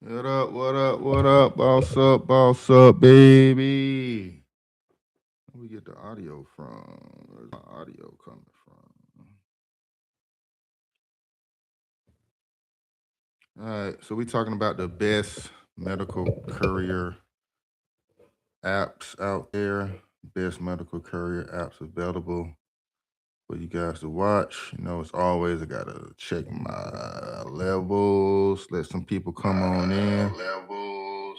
What up? What up? What up? Boss up, baby. Where we get the audio from? Where's the audio coming from? All right, so we talking about the best medical courier apps out there. Best medical courier apps available for you guys to watch. You know, as always, I gotta check my levels. Let some people come on in. All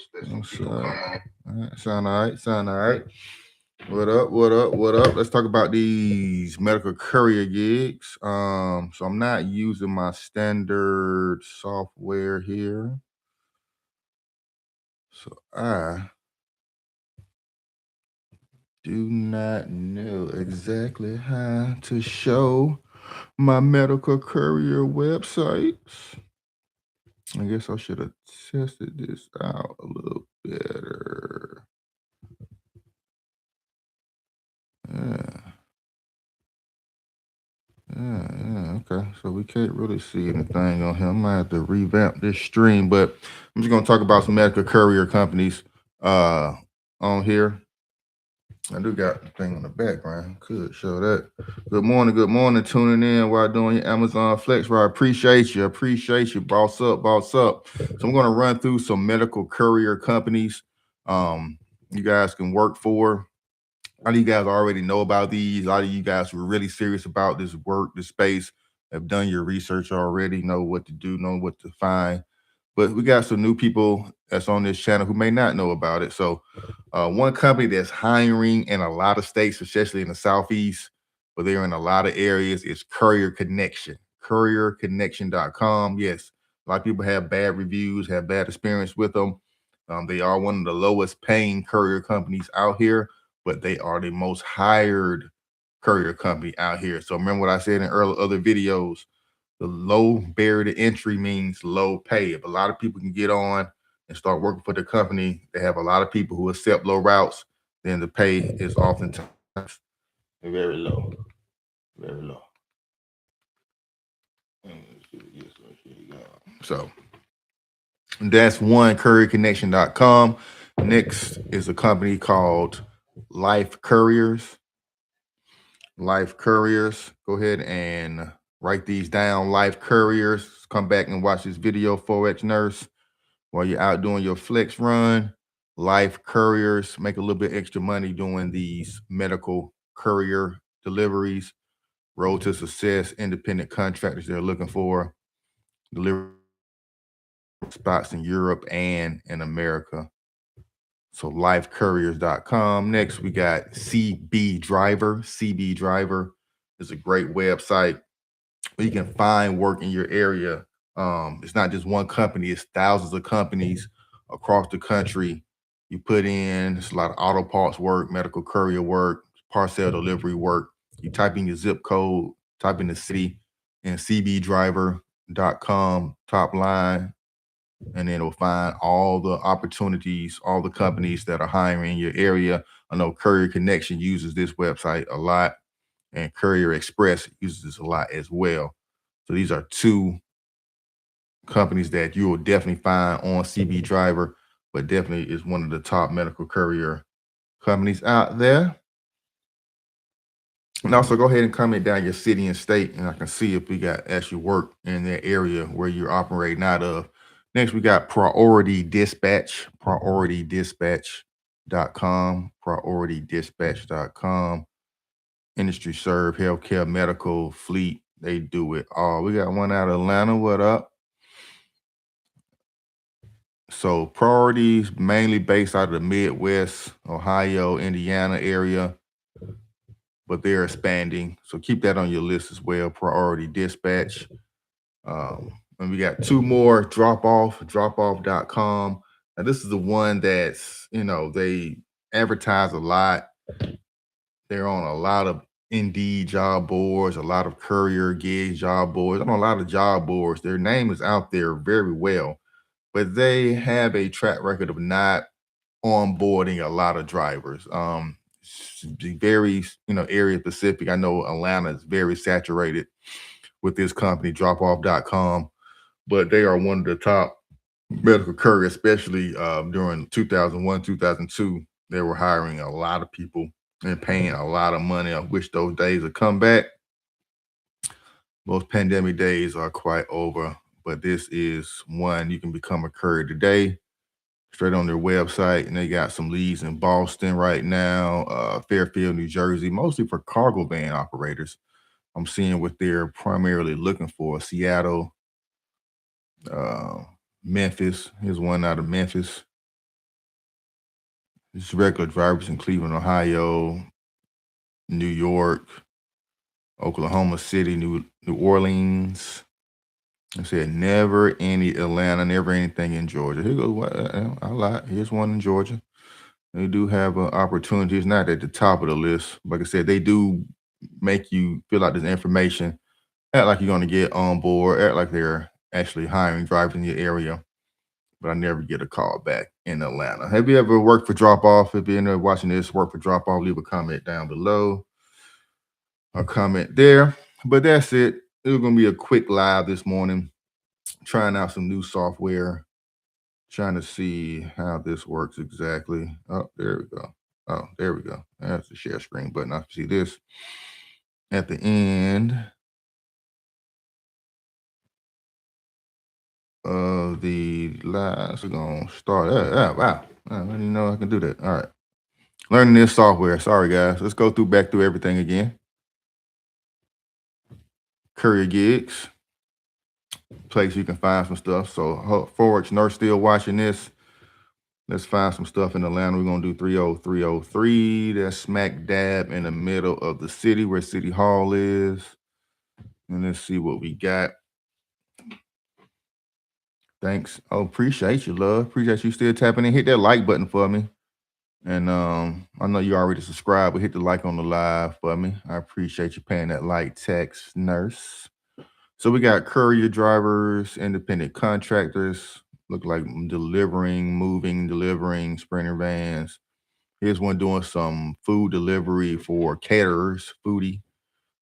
right, sound all right. Sound all right. What up? What up? What up? Let's talk about these medical courier gigs. So I'm not using my standard software here. So I do not know exactly how to show my medical courier websites. I guess I should have tested this out a little better. Yeah. Okay. So we can't really see anything on here. I might have to revamp this stream, but I'm just gonna talk about some medical courier companies on here. I do got the thing on the background. Could show that. Good morning, tuning in while doing your Amazon Flex Ride. Appreciate you, boss up. So I'm gonna run through some medical courier companies you guys can work for. A lot of you guys already know about these. A lot of you guys who are really serious about this work, this space, have done your research already, know what to do, know what to find. But we got some new people that's on this channel who may not know about it. So one company that's hiring in a lot of states, especially in the Southeast, but they're in a lot of areas, is Courier Connection. CourierConnection.com. Yes, a lot of people have bad reviews, have bad experience with them. They are one of the lowest paying courier companies out here, but they are the most hired courier company out here. So remember what I said in earlier other videos, the low barrier to entry means low pay. If a lot of people can get on and start working for the company, they have a lot of people who accept low routes, then the pay is oftentimes very low. Very low. So that's one, courierconnection.com. Next is a company called Life Couriers. Life Couriers. Go ahead and write these down. Life Couriers. Come back and watch this video, Forex Nurse, while you're out doing your flex run. Life Couriers make a little bit extra money doing these medical courier deliveries. Road to success, independent contractors they're looking for. Delivery spots in Europe and in America. So lifecouriers.com. Next, we got CB Driver. CB Driver is a great website where you can find work in your area. It's not just one company, it's thousands of companies across the country. You put in, it's a lot of auto parts work, medical courier work, parcel delivery work. You type in your zip code, type in the city, and cbdriver.com top line, and then it'll find all the opportunities, all the companies that are hiring in your area. I know Courier Connection uses this website a lot, and Courier Express uses this a lot as well. So these are two companies that you will definitely find on CB Driver, but definitely is one of the top medical courier companies out there. And also go ahead and comment down your city and state, and I can see if we got actually work in that area where you're operating out of. Next, we got Priority Dispatch, prioritydispatch.com, prioritydispatch.com. Industry serve, healthcare, medical, fleet, they do it all. We got one out of Atlanta. What up? So Priorities mainly based out of the Midwest, Ohio, Indiana area, but they're expanding. So keep that on your list as well, Priority Dispatch. And we got two more, dropoff.com. Now this is the one that's, they advertise a lot. They're on a lot of Indeed job boards, a lot of courier gigs job boards, on a lot of job boards. Their name is out there very well, but they have a track record of not onboarding a lot of drivers. Very, area specific. I know Atlanta is very saturated with this company, dropoff.com, but they are one of the top Medical Courier, especially during 2001, 2002, they were hiring a lot of people and paying a lot of money. I wish those days would come back. Most pandemic days are quite over, but this is one you can become a courier today, straight on their website. And they got some leads in Boston right now, Fairfield, New Jersey, mostly for cargo van operators. I'm seeing what they're primarily looking for: Seattle, uh, Memphis. Here's one out of Memphis. Just regular drivers in Cleveland, Ohio, New York, Oklahoma City, New Orleans. I said never any Atlanta, never anything in Georgia. Here goes what I lied. Here's one in Georgia. They do have opportunities, not at the top of the list. Like I said, they do make you fill out this information, act like you're going to get on board, act like they're actually hiring drivers in your area. But I never get a call back in Atlanta. Have you ever worked for drop off? If you're in there watching this, work for drop off, leave a comment down below. A comment there. But that's it. It was gonna be a quick live this morning, trying out some new software, trying to see how this works exactly. Oh, there we go. Oh, there we go. That's the share screen button. I see this at the end of the live. So we're gonna start. Wow. I didn't even know I can do that. All right. Learning this software. Sorry, guys. Let's go back through everything again. Courier gigs, place you can find some stuff. So, Forage Nurse still watching this. Let's find some stuff in Atlanta. We're gonna do 30303. That's smack dab in the middle of the city where City Hall is. And let's see what we got. Thanks. Oh, appreciate you, love. Appreciate you still tapping in. Hit that like button for me. And I know you already subscribed, but hit the like on the live for me. I appreciate you paying that like text, nurse. So we got courier drivers, independent contractors, look like delivering Sprinter vans. Here's one doing some food delivery for caterers, foodie.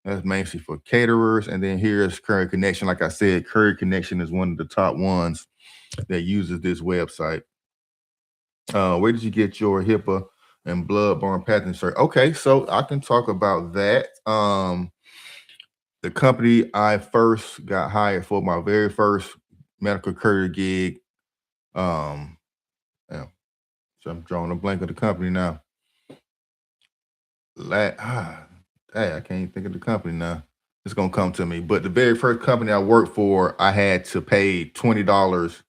That's mainly for caterers. And then here's Courier Connection. Like I said, Courier Connection is one of the top ones that uses this website. Where did you get your HIPAA and bloodborne pathogen cert? Okay, so I can talk about that. The company I first got hired for, my very first medical courier gig. Yeah, so I'm drawing a blank of the company now. Hey, I can't think of the company now. It's gonna come to me. But the very first company I worked for, I had to pay $20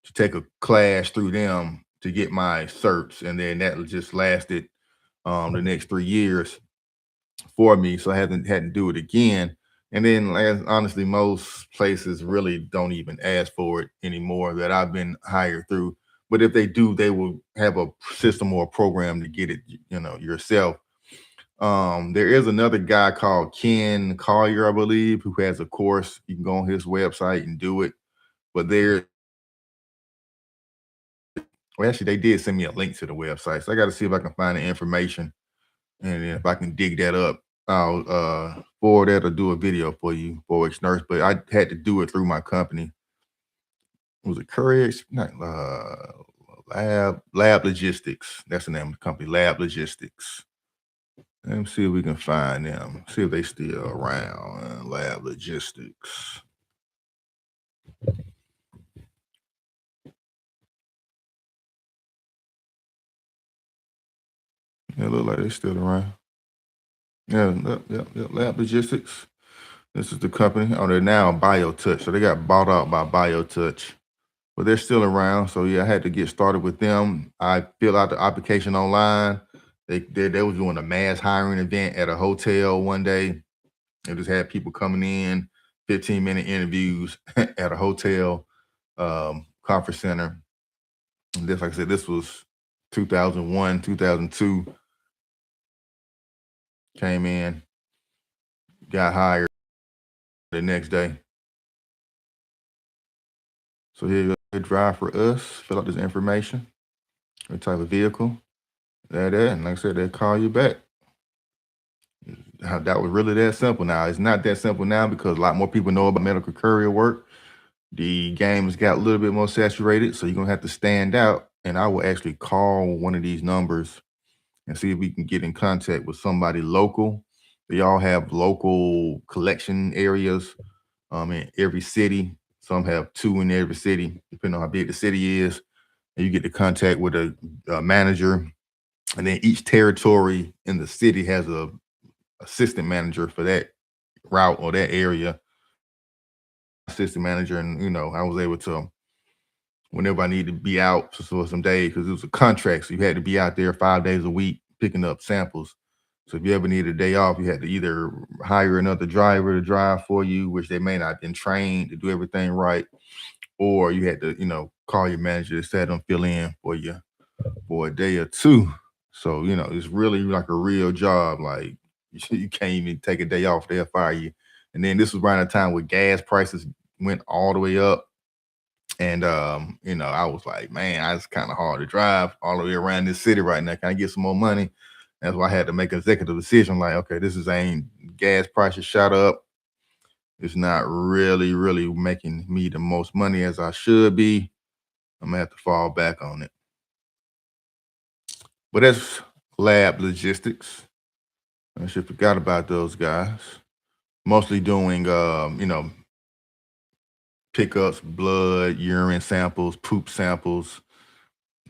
to take a class through them to get my certs, and then that just lasted the next 3 years for me. So I hadn't to do it again. And then, honestly, most places really don't even ask for it anymore that I've been hired through. But if they do, they will have a system or a program to get it, yourself. There is another guy called Ken Collier, I believe, who has a course. You can go on his website and do it. But actually, they did send me a link to the website. So I got to see if I can find the information. And if I can dig that up, I'll forward that or do a video for you, Forage Nurse. But I had to do it through my company. Was it Courier? Not Lab Logistics. That's the name of the company, Lab Logistics. Let me see if we can find them. See if they still around. Lab Logistics. It look like they're still around. Yeah, yep. Lab Logistics. This is the company. Oh, they're now BioTouch. So they got bought out by BioTouch. But they're still around. So yeah, I had to get started with them. I filled out the application online. They was doing a mass hiring event at a hotel one day. They just had people coming in, 15-minute interviews at a hotel conference center. And this, like I said, this was 2001, 2002. Came in, got hired the next day. So here you go, drive for us, fill out this information, what type of vehicle, that, and like I said, they'll call you back. That was really that simple now. It's not that simple now because a lot more people know about medical courier work. The game has got a little bit more saturated, so you're gonna have to stand out. And I will actually call one of these numbers and see if we can get in contact with somebody local. They all have local collection areas in every city. Some have two in every city, depending on how big the city is. And you get to contact with a manager, and then each territory in the city has a assistant manager for that route or that area. Assistant manager, and I was able to, whenever I needed to be out for some days, because it was a contract, so you had to be out there 5 days a week picking up samples. So if you ever needed a day off, you had to either hire another driver to drive for you, which they may not have been trained to do everything right, or you had to, call your manager to set them fill in for you for a day or two. So, it's really like a real job. Like you can't even take a day off, they'll fire you. And then this was around the time where gas prices went all the way up. And I was like, man, it's kind of hard to drive all the way around this city right now. Can I get some more money? That's why I had to make an executive decision. Like, okay, this is ain't gas prices shot up. It's not really making me the most money as I should be. I'm gonna have to fall back on it. But that's lab logistics. I should forgot about those guys. Mostly doing pickups, blood, urine samples, poop samples,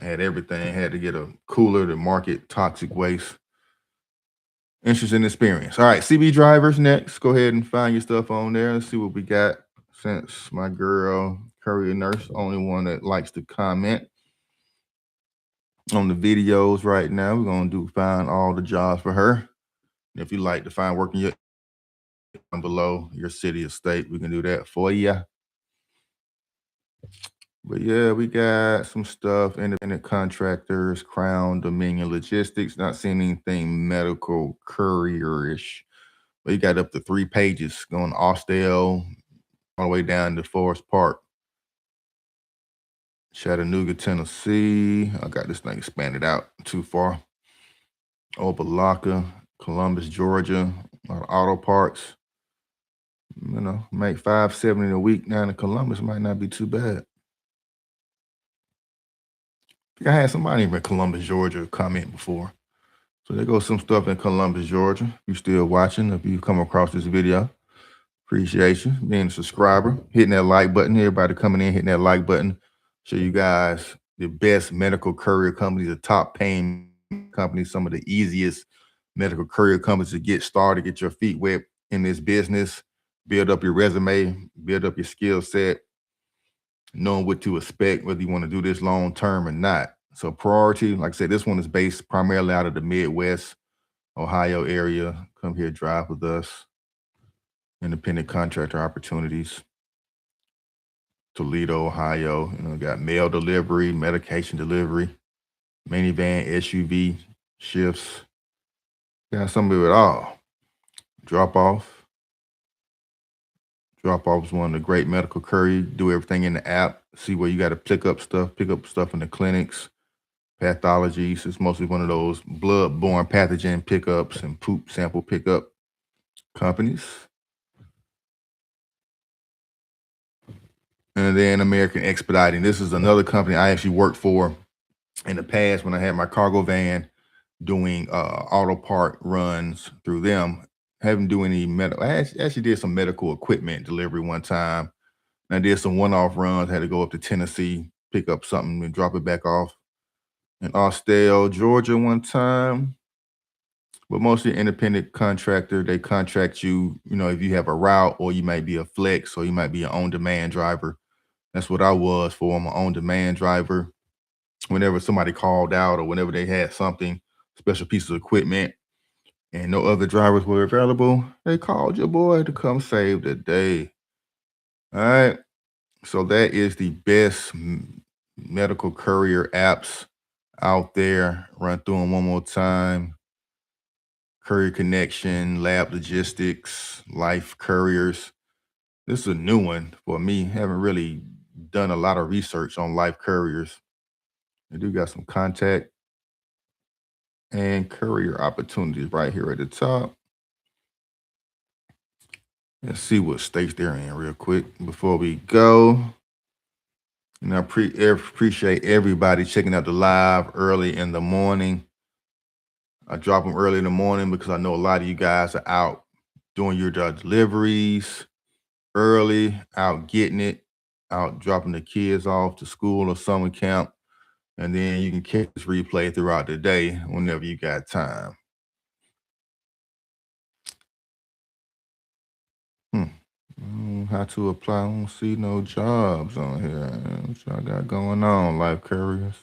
had everything. Had to get a cooler to market toxic waste. Interesting experience. All right, CB drivers next. Go ahead and find your stuff on there. Let's see what we got. Since my girl, Courier Nurse, only one that likes to comment on the videos right now. We're gonna find all the jobs for her. If you like to find work in your below your city or state, we can do that for you. But yeah, we got some stuff, independent contractors, Crown, Dominion Logistics, not seeing anything medical courier-ish. But you got up to 3 pages going to Austell, all the way down to Forest Park. Chattanooga, Tennessee. I got this thing expanded out too far. Opelika, Columbus, Georgia, auto parts. Make $570 a week down in Columbus might not be too bad. I think I had somebody in Columbus, Georgia comment before. So there goes some stuff in Columbus, Georgia. If you're still watching, if you come across this video, appreciate you being a subscriber, hitting that like button. Everybody coming in, hitting that like button. Show you guys the best medical courier companies, the top paying companies, some of the easiest medical courier companies to get started, get your feet wet in this business, build up your resume, build up your skill set, knowing what to expect, whether you want to do this long term or not. So priority, like I said, this one is based primarily out of the Midwest, Ohio area. Come here, drive with us. Independent contractor opportunities. Toledo, Ohio. Got mail delivery, medication delivery, minivan, SUV shifts. Got some of it all. Drop off. Drop off is one of the great medical courier. Do everything in the app. See where you got to pick up stuff in the clinics. Pathologies. It's mostly one of those blood-borne pathogen pickups and poop sample pickup companies. And then American Expediting. This is another company I actually worked for in the past when I had my cargo van, doing auto part runs through them. Haven't do any medical. I actually did some medical equipment delivery one time. And I did some one-off runs. Had to go up to Tennessee, pick up something and drop it back off in Austell, Georgia one time. But mostly independent contractor. They contract you, if you have a route, or you might be a flex, or you might be an on-demand driver. That's what I was for. I'm an on-demand driver. Whenever somebody called out or whenever they had something, special piece of equipment, and no other drivers were available, they called your boy to come save the day. All right. So that is the best medical courier apps out there. Run through them one more time. Courier Connection, Lab Logistics, Life Couriers. This is a new one for me. Haven't really done a lot of research on Life Couriers. They do got some contact and courier opportunities right here at the top. Let's see what states they're in real quick before we go. And I appreciate everybody checking out the live early in the morning. I drop them early in the morning because I know a lot of you guys are out doing your deliveries early, out getting it, out dropping the kids off to school or summer camp. And then you can catch this replay throughout the day whenever you got time. How to apply? I don't see no jobs on here. What y'all got going on, Life Couriers?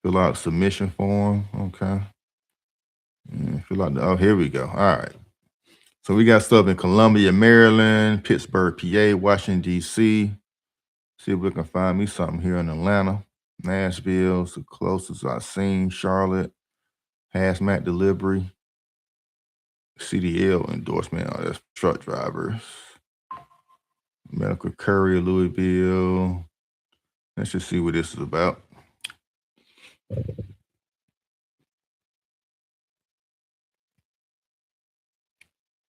Fill out submission form. Okay. Fill out oh, here we go. All right. So we got stuff in Columbia, Maryland, Pittsburgh, PA, Washington, D.C. See if we can find me something here in Atlanta. Nashville's the closest I've seen. Charlotte, hazmat delivery, CDL endorsement. Oh, that's truck drivers. Medical Courier, Louisville. Let's just see what this is about.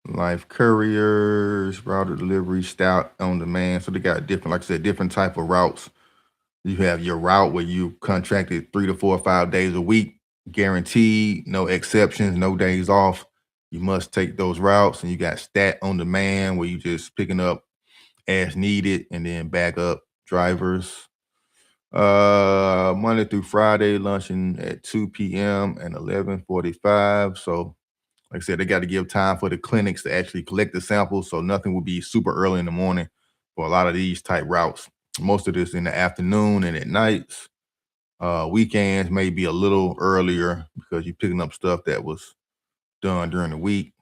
Life Couriers, router delivery, stout on demand. So they got different, like I said, different type of routes. You have your route where you contracted 3 to 4 or 5 days a week, guaranteed, no exceptions, no days off. You must take those routes. And you got stat on demand where you just picking up as needed and then back up drivers. Monday through Friday, lunching at 2 p.m. and 11:45. So like I said, they got to give time for the clinics to actually collect the samples. So nothing will be super early in the morning for a lot of these type routes. Most of this in the afternoon and at nights. Weekends may be a little earlier because you're picking up stuff that was done during the week.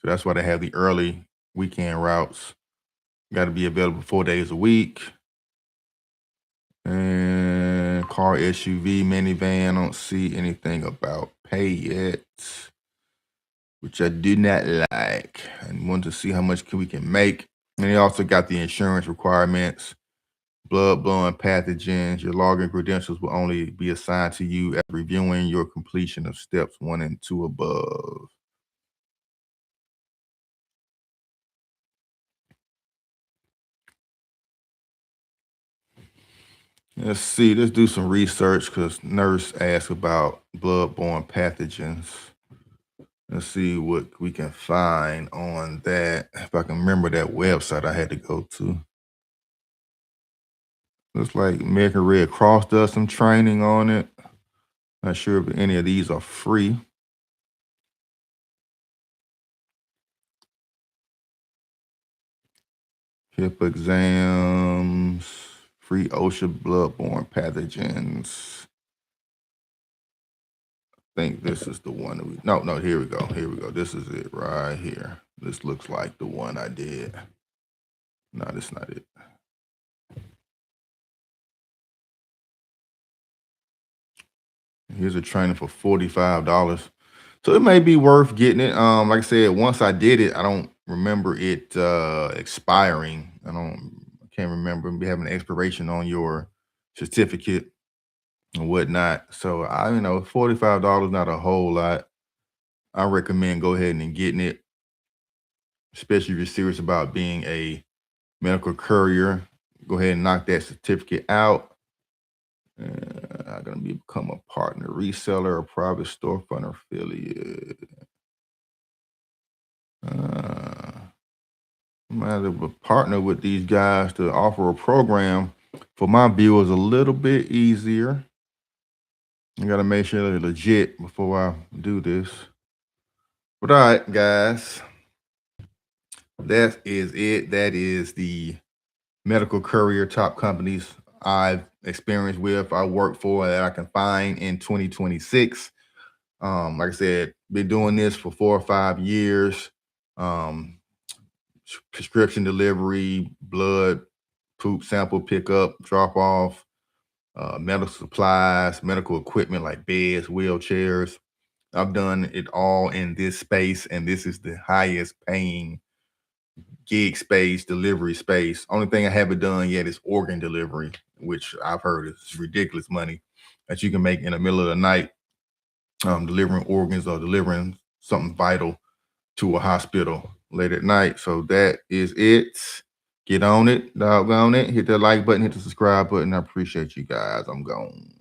So that's why they have the early weekend routes. Got to be available 4 days a week. And car, SUV, minivan, I don't see anything about pay yet, which I do not like. I want to see how much we can make. And they also got the insurance requirements, blood-borne pathogens. Your login credentials will only be assigned to you after reviewing your completion of steps 1 and 2 above. Let's see, let's do some research because nurse asked about blood-borne pathogens. Let's see what we can find on that. If I can remember that website I had to go to. Looks like American Red Cross does some training on it. Not sure if any of these are free. Hip exams, free OSHA bloodborne pathogens. I think this is the one that no, here we go. Here we go. This is it right here. This looks like the one I did. No, this is not it. Here's a training for $45. So it may be worth getting it. Like I said, once I did it, I don't remember it expiring. I can't remember having an expiration on your certificate and whatnot. So $45, not a whole lot. I recommend go ahead and getting it, especially if you're serious about being a medical courier. Go ahead and knock that certificate out. I'm gonna become a partner, reseller, or private storefront affiliate. I'm gonna have to partner with these guys to offer a program for my viewers a little bit easier. I gotta make sure they're legit before I do this. But all right, guys, that is it. That is the medical courier top companies I've experienced with, I work for, that I can find in 2026. Like I said, been doing this for 4 or 5 years. Prescription delivery, blood, poop sample pickup, drop off, medical supplies, medical equipment like beds, wheelchairs. I've done it all in this space, and this is the highest paying gig space, delivery space. Only thing I haven't done yet is organ delivery, which I've heard is ridiculous money that you can make in the middle of the night, delivering organs or delivering something vital to a hospital. late at night. So that is it. Get on it, doggone it. Hit that like button, hit the subscribe button. I appreciate you guys. I'm gone.